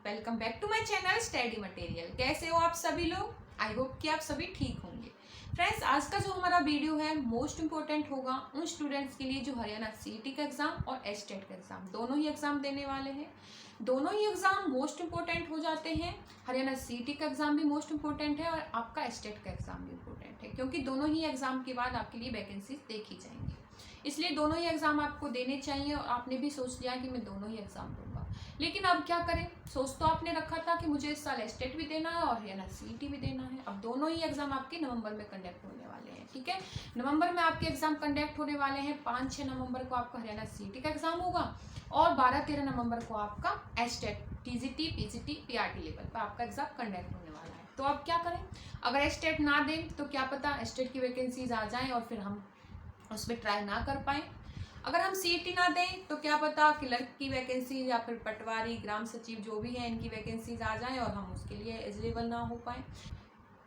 Welcome back to my channel study material. कैसे हो आप सभी लोग? आई होप कि आप सभी ठीक होंगे। फ्रेंड्स, आज का जो हमारा वीडियो है मोस्ट इम्पोर्टेंट होगा उन स्टूडेंट्स के लिए जो हरियाणा सीईटी का एग्जाम और एचटेट का एग्जाम दोनों ही एग्जाम देने वाले हैं। दोनों ही एग्जाम मोस्ट इम्पोर्टेंट हो जाते हैं। हरियाणा सीईटी का एग्जाम भी मोस्ट इम्पोर्टेंट है और आपका एचटेट का एग्जाम भी इम्पोर्टेंट है, क्योंकि दोनों ही एग्जाम के बाद आपके लिए वैकेंसीज देखी जाएंगी। इसलिए दोनों ही एग्जाम आपको देने चाहिए और आपने भी सोच लिया कि मैं दोनों ही एग्जाम दूंगा। लेकिन अब क्या करें? सोच तो आपने रखा था कि मुझे इस साल एचटेट भी देना है और हरियाणा सीईटी भी देना है। अब दोनों ही एग्जाम आपके नवंबर में कंडक्ट होने वाले हैं। ठीक है, नवंबर में आपके एग्जाम कंडक्ट होने वाले हैं। 5-6 नवंबर को आपका हरियाणा सीईटी का एग्जाम होगा और 12-13 नवंबर को आपका HTET, TGT, PGT, PRT level पर आपका एग्जाम कंडक्ट होने वाला है। तो अब क्या करें? अगर एचटेट ना दें तो क्या पता एचटेट की वैकेंसीज आ जाएं और फिर हम उसमें ट्राई ना कर पाए। अगर हम सीईटी ना दें तो क्या पता क्लर्क की वैकेंसी या फिर पटवारी, ग्राम सचिव जो भी है इनकी वैकेंसीज आ जाएं और हम उसके लिए एलिजिबल ना हो पाए।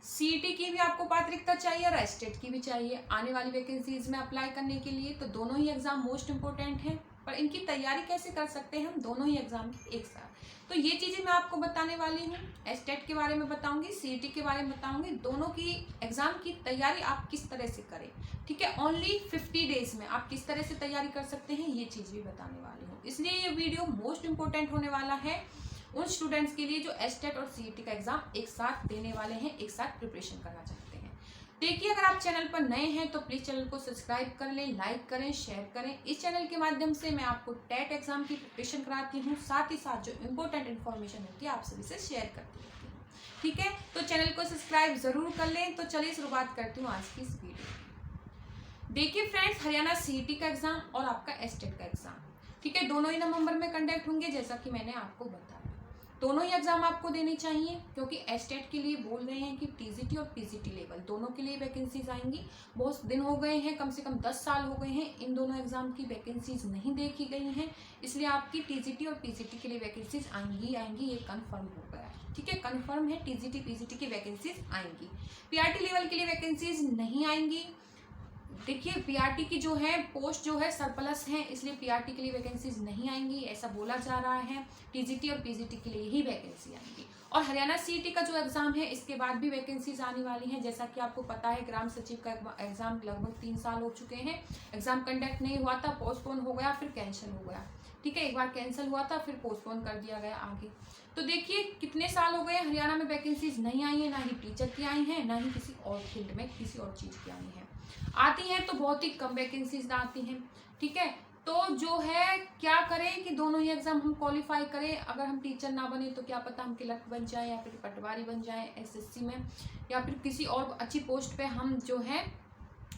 सीईटी की भी आपको पात्रता चाहिए और एचटेट की भी चाहिए आने वाली वैकेंसीज में अप्लाई करने के लिए। तो दोनों ही एग्जाम मोस्ट इंपोर्टेंट हैं, पर इनकी तैयारी कैसे कर सकते हैं हम दोनों ही एग्जाम की एक साथ, तो ये चीज़ें मैं आपको बताने वाली हूँ। एचटेट के बारे में बताऊंगी, सीईटी के बारे में बताऊंगी। दोनों की एग्जाम की तैयारी आप किस तरह से करें, ठीक है, ओनली 50 डेज में आप किस तरह से तैयारी कर सकते हैं, ये चीज़ भी बताने वाली हूँ। इसलिए ये वीडियो मोस्ट इंपोर्टेंट होने वाला है उन स्टूडेंट्स के लिए जो एचटेट और सीईटी का एग्जाम एक साथ देने वाले हैं, एक साथ प्रिपरेशन करना चाहते हैं। देखिए, अगर आप चैनल पर नए हैं तो प्लीज चैनल को सब्सक्राइब कर लें, लाइक करें, शेयर करें। इस चैनल के माध्यम से मैं आपको टेट एग्जाम की प्रिपरेशन कराती हूँ, साथ ही साथ जो इम्पोर्टेंट इन्फॉर्मेशन होती है आप सभी से शेयर करती रहती हूँ। ठीक है, तो चैनल को सब्सक्राइब जरूर कर लें। तो चलिए शुरुआत करती हूँ आज की इस वीडियो। देखिए फ्रेंड्स, हरियाणा सीईटी का एग्जाम और आपका एचटेट का एग्जाम, ठीक है, दोनों ही नवंबर में कंडक्ट होंगे जैसा कि मैंने आपको बताया। दोनों ही एग्जाम आपको देने चाहिए, क्योंकि एचटेट के लिए बोल रहे हैं कि टीजीटी और पीजीटी लेवल दोनों के लिए वैकेंसीज आएंगी। बहुत दिन हो गए हैं, कम से कम 10 साल हो गए हैं इन दोनों एग्जाम की वैकेंसीज नहीं देखी गई हैं। इसलिए आपकी टीजीटी और पीजीटी के लिए वैकेंसीज आएंगी, ये कन्फर्म हो गया है। ठीक है, कन्फर्म है, टीजीटी पीजीटी की वैकेंसीज आएंगी। पीआरटी लेवल के लिए वैकेंसीज नहीं आएंगी। देखिए, पीआरटी की जो है पोस्ट जो है सरप्लस है, इसलिए पीआरटी के लिए वैकेंसीज नहीं आएंगी ऐसा बोला जा रहा है। टीजीटी और पीजीटी के लिए ही वैकेंसी आएंगी। और हरियाणा सीईटी का जो एग्जाम है इसके बाद भी वैकेंसीज आने वाली हैं। जैसा कि आपको पता है, ग्राम सचिव का एग्जाम लगभग 3 साल हो चुके हैं। एग्जाम कंडक्ट नहीं हुआ था, पोस्टपोन हो गया, फिर कैंसिल हो गया। ठीक है, एक बार कैंसिल हुआ था, फिर पोस्टपोन कर दिया गया आगे। तो देखिए, कितने साल हो गए हरियाणा में वैकेंसीज नहीं आई है, ना ही टीचर की आई हैं, ना ही किसी और फील्ड में किसी और चीज़ की आई हैं। आती हैं तो बहुत ही कम वैकेंसीज आती हैं। ठीक है, तो जो है क्या करें कि दोनों ही एग्जाम हम क्वालिफाई करें। अगर हम टीचर ना बने तो क्या पता हम क्लर्क बन जाएं या फिर पटवारी बन जाएं एसएससी में, या फिर किसी और अच्छी पोस्ट पे हम जो है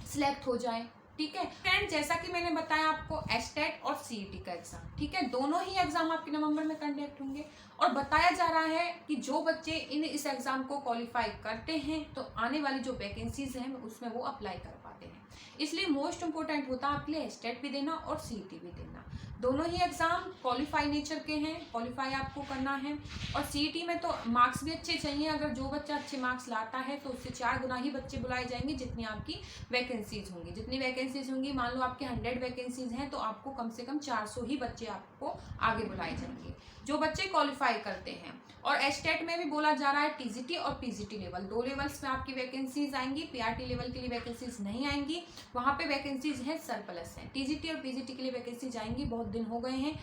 सिलेक्ट हो जाएं। ठीक है फ्रेंड, जैसा कि मैंने बताया आपको एचटेट और सीईटी का एग्जाम, ठीक है, दोनों ही एग्जाम आपके नवंबर में कंडक्ट होंगे। और बताया जा रहा है कि जो बच्चे इस एग्जाम को क्वालिफाई करते हैं तो आने वाली जो वैकेंसीज हैं उसमें वो अप्लाई कर पाते हैं। इसलिए मोस्ट इंपोर्टेंट होता है आपके लिए एचटेट भी देना और सीईटी भी देना। दोनों ही एग्जाम क्वालिफाई नेचर के हैं, क्वालिफाई आपको करना है। और सीईटी में तो मार्क्स भी अच्छे चाहिए। अगर जो बच्चा अच्छे मार्क्स लाता है तो उससे 4 गुना ही बच्चे बुलाए जाएंगे जितनी आपकी वैकेंसीज होंगी। जितनी वैकेंसीज होंगी, मान लो आपके 100 वैकेंसीज हैं तो आपको कम से कम 400 ही बच्चे आपको आगे बुलाए जाएंगे जो बच्चे क्वालिफाई करते हैं। और एचटेट में भी बोला जा रहा है टीजीटी और पीजीटी लेवल, 2 लेवल्स में आपकी वैकेंसीज आएंगी। पीआरटी लेवल के लिए वैकेंसीज नहीं आएंगी, वहां पे वैकेंसीज हैं सरप्लस हैं। टीजीटी और पीजीटी के लिए वैकेंसीज आएंगी, बहुत दिन हो गए हैं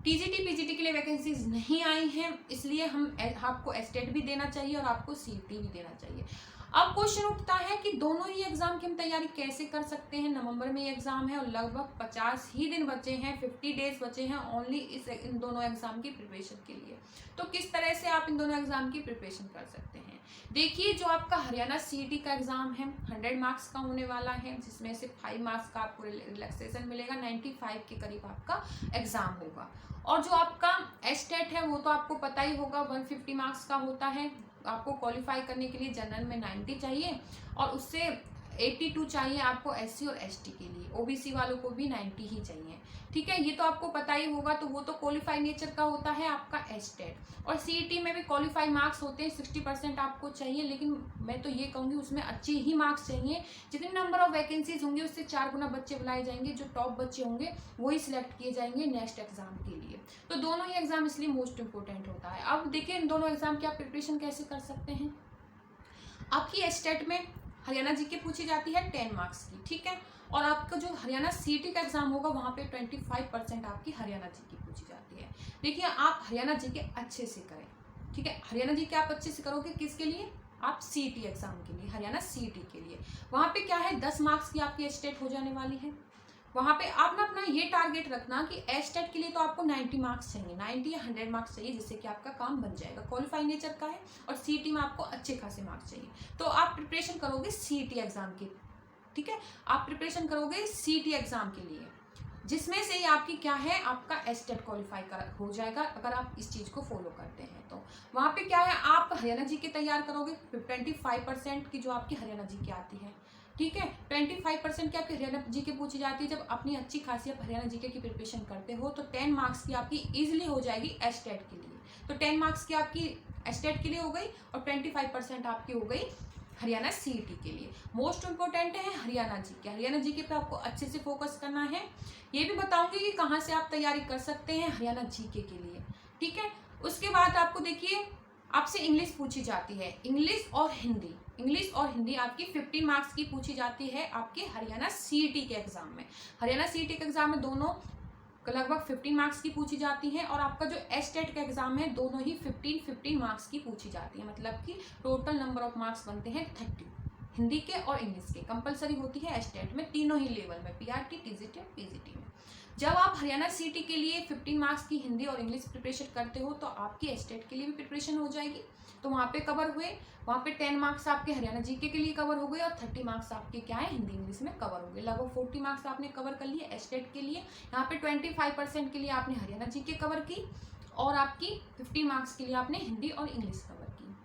टीजीटी पीजीटी के लिए वैकेंसीज नहीं आई हैं, इसलिए हम आपको एचटेट भी देना चाहिए और आपको सीईटी भी देना चाहिए। अब क्वेश्चन उठता है कि दोनों ही एग्जाम की हम तैयारी कैसे कर सकते हैं। नवंबर में एग्जाम है और लगभग 50 ही दिन बचे हैं, 50 डेज बचे हैं ओनली इन दोनों एग्जाम की प्रिपरेशन के लिए। तो किस तरह से आप इन दोनों एग्जाम की प्रिपरेशन कर सकते हैं? देखिए, जो आपका हरियाणा सीईटी का एग्जाम है 100 मार्क्स का होने वाला है, जिसमें से 5 मार्क्स का आपको रिलैक्सेशन मिलेगा। 95 के करीब आपका एग्जाम होगा। और जो आपका एचटेट है वो तो आपको पता ही होगा 150 मार्क्स का होता है। आपको क्वालिफाई करने के लिए जनरल में 90 चाहिए और उससे 82 चाहिए आपको SC और ST के लिए, OBC वालों को भी 90 ही चाहिए, ठीक है। ये तो आपको पता ही होगा। तो वो तो क्वालिफाई नेचर का होता है आपका STET, और CET में भी क्वालिफाई मार्क्स होते हैं, 60% आपको चाहिए। लेकिन मैं तो ये कहूँगी उसमें अच्छे ही मार्क्स चाहिए। जितने नंबर ऑफ वैकेंसीज होंगी उससे 4 गुना बच्चे बुलाए जाएंगे, जो टॉप बच्चे होंगे वही सिलेक्ट किए जाएंगे नेक्स्ट एग्जाम के लिए। तो दोनों ही एग्जाम इसलिए मोस्ट इंपॉर्टेंट होता है। अब देखिए इन दोनों एग्जाम की आप प्रिपरेशन कैसे कर सकते हैं। आपकी STET में हरियाणा जीके पूछी जाती है 10 मार्क्स की, ठीक है। और आपका जो हरियाणा CET का एग्जाम होगा वहाँ पे 25% आपकी हरियाणा जीके पूछी जाती है। देखिए आप हरियाणा जीके अच्छे से करें, ठीक है। हरियाणा जीके आप अच्छे से करोगे किसके लिए, आप CET एग्जाम के लिए, हरियाणा CET के लिए। वहाँ पे क्या है 10 मार्क्स की आपकी STET हो जाने वाली है। वहाँ पे आप ना अपना ये टारगेट रखना कि STET के लिए तो आपको 90 मार्क्स चाहिए, 90 या 100 मार्क्स चाहिए, जिससे कि आपका काम बन जाएगा। क्वालिफाई नेचर का है और CET में आपको अच्छे खासे मार्क्स चाहिए। तो आप प्रिपरेशन करोगे CET एग्जाम की, ठीक है। आप प्रिपरेशन करोगे CET एग्जाम के लिए, जिसमें से आपकी क्या है आपका STET क्वालिफाई हो जाएगा अगर आप इस चीज़ को फॉलो करते हैं। तो वहाँ पे क्या है आप हरियाणा जीके तैयार करोगे, 25% की जो आपकी हरियाणा जीके आती है, ठीक है। 25% की आपकी हरियाणा जीके पूछी जाती है। जब अपनी अच्छी खासी आप हरियाणा जीके की प्रिपरेशन करते हो तो 10 मार्क्स की आपकी इजीली हो जाएगी STET के लिए। तो 10 मार्क्स की आपकी STET के लिए हो गई और 25% आपकी हो गई हरियाणा CET के लिए। मोस्ट इंपॉर्टेंट है हरियाणा जीके। हरियाणा जीके पे आपको अच्छे से फोकस करना है। ये भी बताऊंगी कि कहाँ से आप तैयारी कर सकते हैं हरियाणा जीके के लिए, ठीक है। उसके बाद आपको देखिए आपसे इंग्लिश पूछी जाती है, इंग्लिश और हिंदी। इंग्लिश और हिंदी आपकी 15 मार्क्स की पूछी जाती है आपके हरियाणा CET के एग्जाम में। हरियाणा CET के एग्जाम में दोनों लगभग 15 मार्क्स की पूछी जाती है, और आपका जो STET का एग्जाम है दोनों ही 15 मार्क्स की पूछी जाती है। मतलब कि टोटल नंबर ऑफ मार्क्स बनते हैं 30, हिंदी के और इंग्लिश के। कंपलसरी होती है STET में तीनों ही लेवल में, PRT, TGT और PGT में। जब आप हरियाणा CET के लिए 15 मार्क्स की हिंदी और इंग्लिश प्रिपरेशन करते हो तो आपकी STET के लिए भी प्रिपरेशन हो जाएगी। तो वहाँ पे कवर हुए, वहाँ पे 10 मार्क्स आपके हरियाणा जीके के लिए कवर हो गए और 30 मार्क्स आपके क्या है हिंदी इंग्लिश में कवर हो गए। लगभग 40 मार्क्स आपने कवर कर लिए STET के लिए। यहाँ पे 25% के लिए आपने हरियाणा जीके कवर की और आपकी 15 मार्क्स के लिए आपने हिंदी और इंग्लिश कवर की।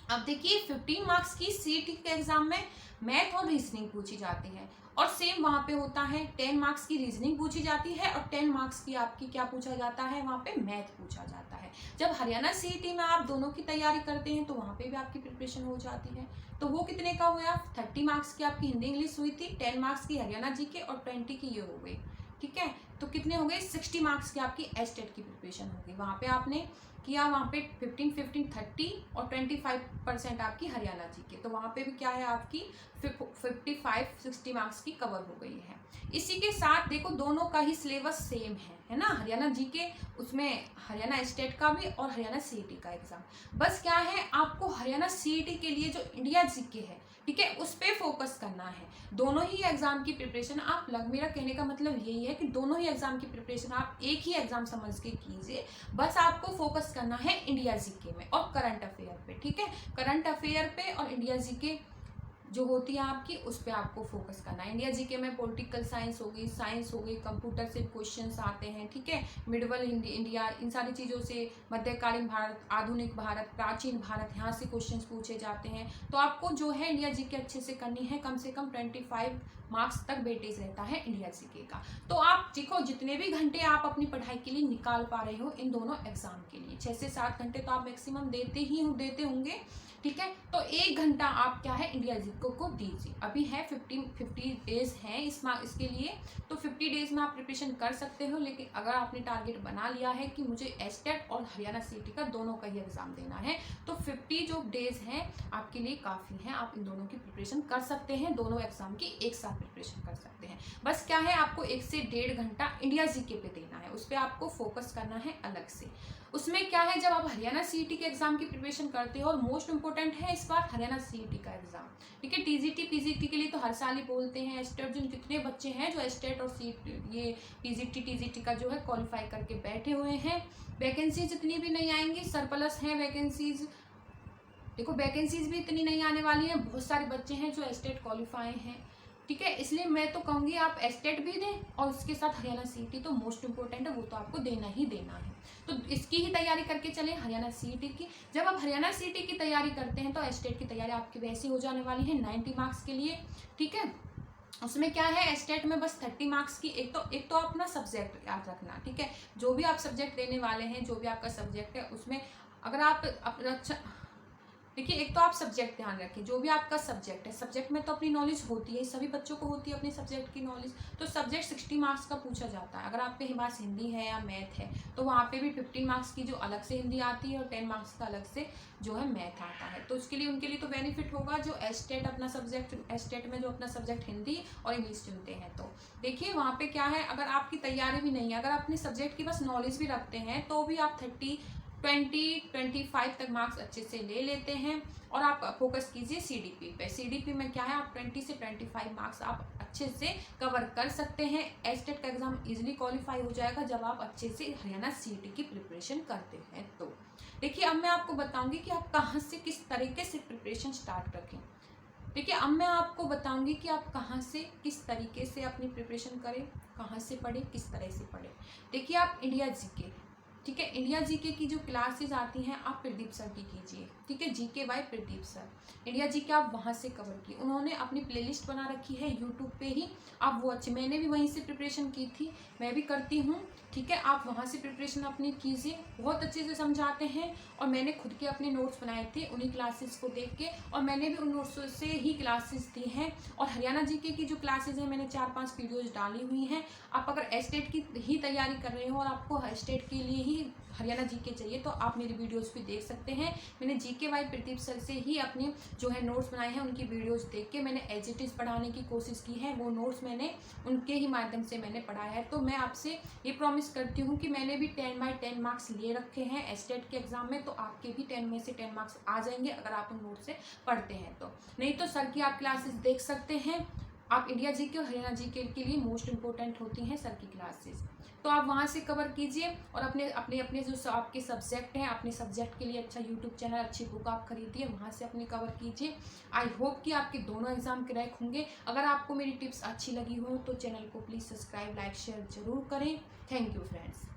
अब देखिए 15 मार्क्स की CET के एग्जाम में मैथ और रीजनिंग पूछी जाती है, और सेम वहाँ पे होता है 10 मार्क्स की रीजनिंग पूछी जाती है और 10 मार्क्स की आपकी क्या पूछा जाता है वहाँ पे मैथ पूछा जाता है। जब हरियाणा CET में आप दोनों की तैयारी करते हैं तो वहाँ पे भी आपकी प्रिपरेशन हो जाती है। तो वो कितने का हुआ, 30 मार्क्स की आपकी हिंदी इंग्लिश हुई थी, 10 मार्क्स की हरियाणा जीके और 20 की ये हो गई, ठीक है। तो कितने हो गए, 60 मार्क्स की आपकी STET की प्रिपरेशन हो गई। वहाँ पे आपने किया, वहाँ पे 15, 15, 30 और 25% आपकी हरियाणा जीके। तो वहाँ पे भी क्या है आपकी 55-60 मार्क्स की कवर हो गई है। इसी के साथ देखो दोनों का ही सिलेबस सेम है ना, हरियाणा जीके उसमें हरियाणा STET का भी और हरियाणा CET का एग्जाम। बस क्या है आपको हरियाणा CET के लिए जो इंडिया जीके है, ठीक है, उस पर फोकस करना है। दोनों ही एग्जाम की प्रिपरेशन आप मेरा कहने का मतलब यही है कि दोनों ही एग्जाम की प्रिपरेशन आप एक ही एग्जाम समझ के कीजिए। बस आपको फोकस करना है इंडिया जीके में और करंट अफेयर पे, ठीक है। करंट अफेयर पे और इंडिया जीके जो होती है आपकी उस पर आपको फोकस करना है। इंडिया जीके में पॉलिटिकल साइंस हो गई, कंप्यूटर से क्वेश्चंस आते हैं, ठीक है। मिडवल इंडिया, इन सारी चीज़ों से मध्यकालीन भारत, आधुनिक भारत, प्राचीन भारत, यहाँ से क्वेश्चंस पूछे जाते हैं। तो आपको जो है इंडिया जीके अच्छे से करनी है। कम से कम 25 मार्क्स तक वेटेज रहता है इंडिया जीके का। तो आप देखो जितने भी घंटे आप अपनी पढ़ाई के लिए निकाल पा रहे हो इन दोनों एग्जाम के लिए, 6 से 7 घंटे तो आप मैक्सिमम देते होंगे, ठीक है। तो 1 घंटा आप क्या है इंडिया जीके को दीजिए। अभी है 50 डेज हैं इसके लिए, तो 50 डेज में आप प्रिपरेशन कर सकते हो। लेकिन अगर आपने टारगेट बना लिया है कि मुझे STET और हरियाणा CET का दोनों का ही एग्जाम देना है, तो 50 जो डेज हैं आपके लिए काफ़ी हैं। आप इन दोनों की प्रिपरेशन कर सकते हैं, दोनों एग्जाम की एक साथ प्रिपरेशन कर सकते हैं। बस क्या है आपको 1 से 1.5 घंटा इंडिया जीके पे देना है, उस पर आपको फोकस करना है अलग से। उसमें क्या है जब आप हरियाणा CET के एग्जाम की प्रिपरेशन करते हो, और मोस्ट इंपॉर्टेंट है इस बार हरियाणा CET का एग्जाम, ठीक है। TGT PGT के लिए तो हर साल ही बोलते हैं STET, जो कितने बच्चे हैं जो STET और ये PGT TGT का जो है क्वालिफाई करके बैठे हुए हैं। वैकेंसीज इतनी भी नहीं आएंगी, सरप्लस हैं वैकेंसीज। देखो वैकेंसीज भी इतनी नहीं आने वाली हैं, बहुत सारे बच्चे हैं जो STET क्वालिफाई हैं, ठीक है। इसलिए मैं तो कहूँगी आप एस्टेट भी दें और उसके साथ हरियाणा सीईटी तो मोस्ट इंपॉर्टेंट है, वो तो आपको देना ही देना है। तो इसकी ही तैयारी करके चले, हरियाणा सीईटी की। जब आप हरियाणा सीईटी की तैयारी करते हैं तो एस्टेट की तैयारी आपकी वैसी हो जाने वाली है 90 मार्क्स के लिए। ठीक है, उसमें क्या है, एस्टेट में बस 30 मार्क्स की एक तो अपना सब्जेक्ट याद रखना। ठीक है, जो भी आप सब्जेक्ट देने वाले हैं, जो भी आपका सब्जेक्ट है, उसमें अगर आप अच्छा देखिए, एक तो आप सब्जेक्ट ध्यान रखें, जो भी आपका सब्जेक्ट है, सब्जेक्ट में तो अपनी नॉलेज होती है, सभी बच्चों को होती है अपने सब्जेक्ट की नॉलेज। तो सब्जेक्ट 60 मार्क्स का पूछा जाता है। अगर आपके पास हिंदी है या मैथ है तो वहाँ पे भी 15 मार्क्स की जो अलग से हिंदी आती है और 10 मार्क्स का अलग से जो है मैथ आता है। तो उसके लिए उनके लिए तो बेनिफिट होगा जो एस्टेट अपना सब्जेक्ट, एस्टेट में जो अपना सब्जेक्ट हिंदी और इंग्लिश चुनते हैं। तो देखिए वहाँ पे क्या है, अगर आपकी तैयारी भी नहीं है, अगर अपने सब्जेक्ट की बस नॉलेज भी रखते हैं तो भी आप 20-25 तक मार्क्स अच्छे से ले लेते हैं। और आप फोकस कीजिए सीडीपी पे। सीडीपी में क्या है, आप 20 से 25 मार्क्स आप अच्छे से कवर कर सकते हैं। एस्टेट का एग्जाम इजीली क्वालिफाई हो जाएगा जब आप अच्छे से हरियाणा सीईटी की प्रिपरेशन करते हैं। तो देखिए, अब मैं आपको बताऊंगी कि आप कहाँ से किस तरीके से प्रिपरेशन स्टार्ट रखें। देखिए, अब मैं आपको बताऊंगी कि आप कहाँ से किस तरीके से अपनी प्रिपरेशन करें, कहाँ से पढ़ें, किस तरह से पढ़ें। देखिए, आप इंडिया जीके, ठीक है, इंडिया जीके की जो क्लासेस आती हैं आप प्रदीप सर की कीजिए। ठीक है, GK by Pradeep sir, India GK आप वहाँ से कवर किए। उन्होंने अपनी प्लेलिस्ट बना रखी है यूट्यूब पे ही, आप वो अच्छे, मैंने भी वहीं से प्रिपरेशन की थी, मैं भी करती हूँ। ठीक है, आप वहाँ से प्रिपरेशन अपनी कीजिए, बहुत अच्छे से समझाते हैं। और मैंने खुद के अपने नोट्स बनाए थे उन्हीं क्लासेस को देख के, और मैंने भी उन नोट्स से ही क्लासेस दी हैं। और हरियाणा जीके की जो क्लासेस हैं मैंने 4-5 वीडियोज़ डाली हुई हैं। आप अगर एस्टेट की ही तैयारी कर रहे हो और आपको एस्टेट के लिए ही हरियाणा जीके चाहिए तो आप मेरी वीडियोस भी देख सकते हैं। मैंने जीके वाई प्रदीप सर से ही अपने जो है नोट्स बनाए हैं, उनकी वीडियोस देख के मैंने एज इट इज़ पढ़ाने की कोशिश की है। वो नोट्स मैंने उनके ही माध्यम से मैंने पढ़ाया है। तो मैं आपसे ये प्रॉमिस करती हूँ कि मैंने भी 10 बाय 10 मार्क्स ले रखे हैं एस्टेट के एग्जाम में, तो आपके भी 10 में से 10 मार्क्स आ जाएंगे अगर आप उन नोट से पढ़ते हैं तो। नहीं तो सर की आप क्लासेस देख सकते हैं। आप इंडिया जीके और हरियाणा जीके के लिए मोस्ट इंपॉर्टेंट होती हैं सर की क्लासेस, तो आप वहाँ से कवर कीजिए। और अपने अपने अपने जो आपके सब्जेक्ट हैं, अपने सब्जेक्ट के लिए अच्छा यूट्यूब चैनल, अच्छी बुक आप खरीदिए, वहाँ से अपने कवर कीजिए। आई होप कि आपके दोनों एग्जाम क्रैक होंगे। अगर आपको मेरी टिप्स अच्छी लगी हो तो चैनल को प्लीज़ सब्सक्राइब, लाइक, शेयर जरूर करें। Thank you friends.